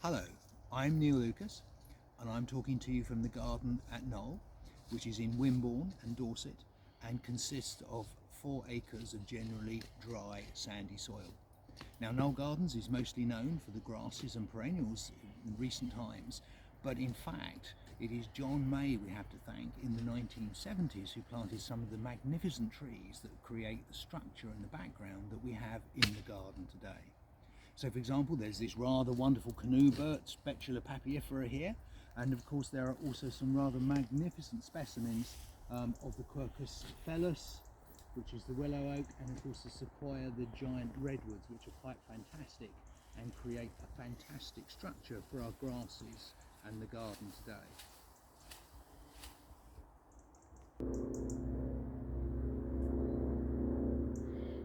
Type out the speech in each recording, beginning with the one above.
Hello, I'm Neil Lucas and I'm talking to you from the garden at Knoll, which is in Wimborne and Dorset and consists of 4 acres of generally dry sandy soil. Now Knoll Gardens is mostly known for the grasses and perennials in recent times, but in fact it is John May we have to thank in the 1970s who planted some of the magnificent trees that create the structure and the background that we have in the garden today. So for example, there's this rather wonderful canoe bird, Specula papyrifera here, and of course there are also some rather magnificent specimens of the Quercus phellus, which is the willow oak, and of course the sequoia, the giant redwoods, which are quite fantastic and create a fantastic structure for our grasses and the garden today.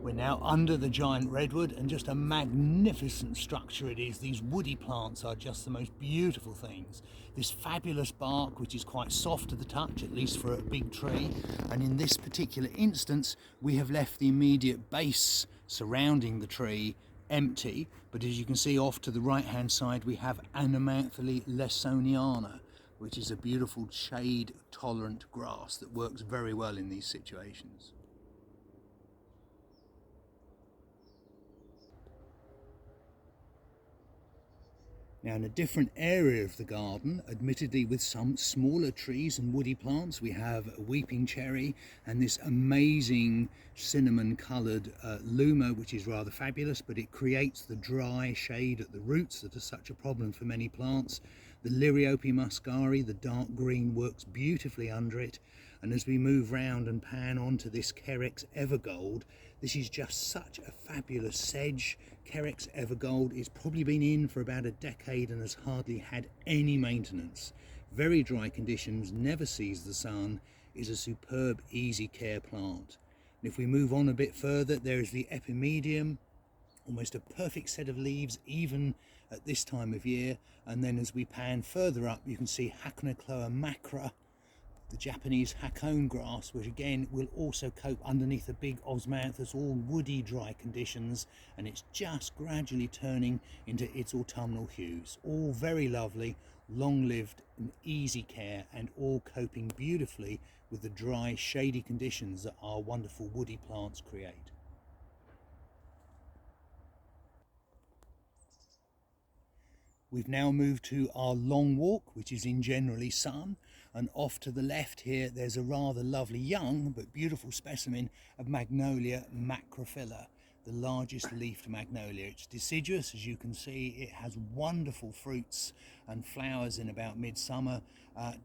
We're now under the giant redwood, and just a magnificent structure it is. These woody plants are just the most beautiful things. This fabulous bark, which is quite soft to the touch, at least for a big tree. And in this particular instance, we have left the immediate base surrounding the tree empty. But as you can see off to the right-hand side, we have Anomamphylla lessoniana, which is a beautiful shade-tolerant grass that works very well in these situations. Now in a different area of the garden, admittedly with some smaller trees and woody plants, we have a weeping cherry and this amazing cinnamon coloured luma, which is rather fabulous, but it creates the dry shade at the roots that are such a problem for many plants. The Liriope muscari, the dark green, works beautifully under it. And as we move round and pan onto this Carex Evergold, this is just such a fabulous sedge. Carex Evergold has probably been in for about a decade and has hardly had any maintenance. Very dry conditions, never sees the sun, is a superb easy care plant. And if we move on a bit further, there is the Epimedium, almost a perfect set of leaves even at this time of year. And then as we pan further up, you can see Hakone macrophylla, the Japanese Hakone grass, which again will also cope underneath a big osmanthus, all woody dry conditions, and it's just gradually turning into its autumnal hues. All very lovely, long-lived and easy care, and all coping beautifully with the dry, shady conditions that our wonderful woody plants create. We've now moved to our long walk, which is in generally sun, and off to the left here there's a rather lovely young but beautiful specimen of Magnolia Macrophylla, the largest leafed magnolia. It's deciduous, as you can see. It has wonderful fruits and flowers in about midsummer.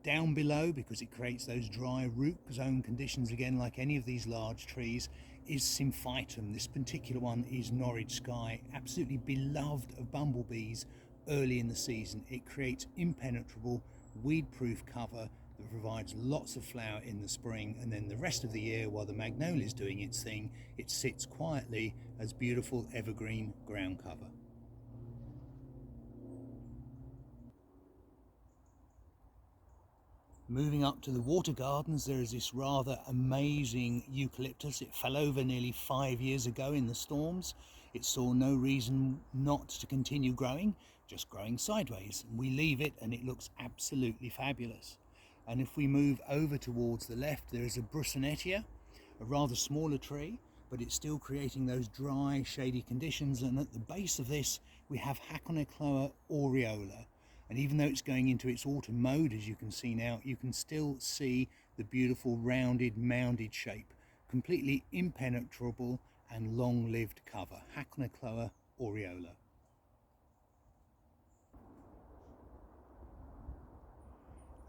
Down below, because it creates those dry root zone conditions again like any of these large trees, is Symphytum. This particular one is Norwich Sky, absolutely beloved of bumblebees. Early in the season, it creates impenetrable weed-proof cover that provides lots of flower in the spring, and then the rest of the year, while the magnolia is doing its thing, it sits quietly as beautiful evergreen ground cover. Moving up to the water gardens, there is this rather amazing eucalyptus. It fell over nearly 5 years ago in the storms. It saw no reason not to continue growing, just growing sideways. We leave it and it looks absolutely fabulous. And if we move over towards the left, there is a Brussonettia, a rather smaller tree, but it's still creating those dry, shady conditions. And at the base of this, we have Hakone aureola. And even though it's going into its autumn mode, as you can see now, you can still see the beautiful rounded, mounded shape, completely impenetrable and long-lived cover, Hakone aureola.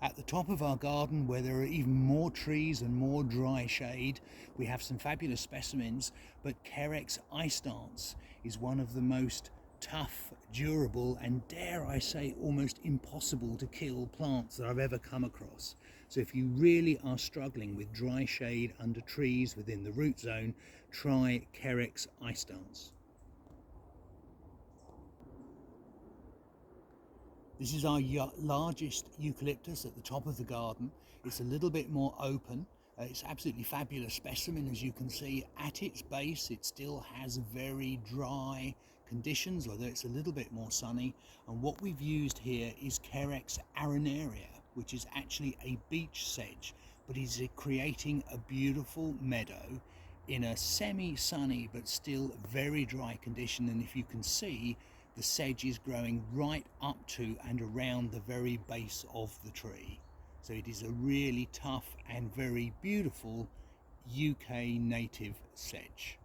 At the top of our garden, where there are even more trees and more dry shade, we have some fabulous specimens, but Carex Evergold is one of the most tough, durable, and dare I say almost impossible to kill plants that I've ever come across. So if you really are struggling with dry shade under trees within the root zone, try Carex Evergold. This is our largest eucalyptus at the top of the garden. It's a little bit more open. It's absolutely fabulous specimen, as you can see. At its base, it still has very dry conditions, although it's a little bit more sunny. And what we've used here is Carex arenaria, which is actually a beech sedge, but is creating a beautiful meadow in a semi-sunny but still very dry condition. And if you can see, the sedge is growing right up to and around the very base of the tree. So it is a really tough and very beautiful UK native sedge.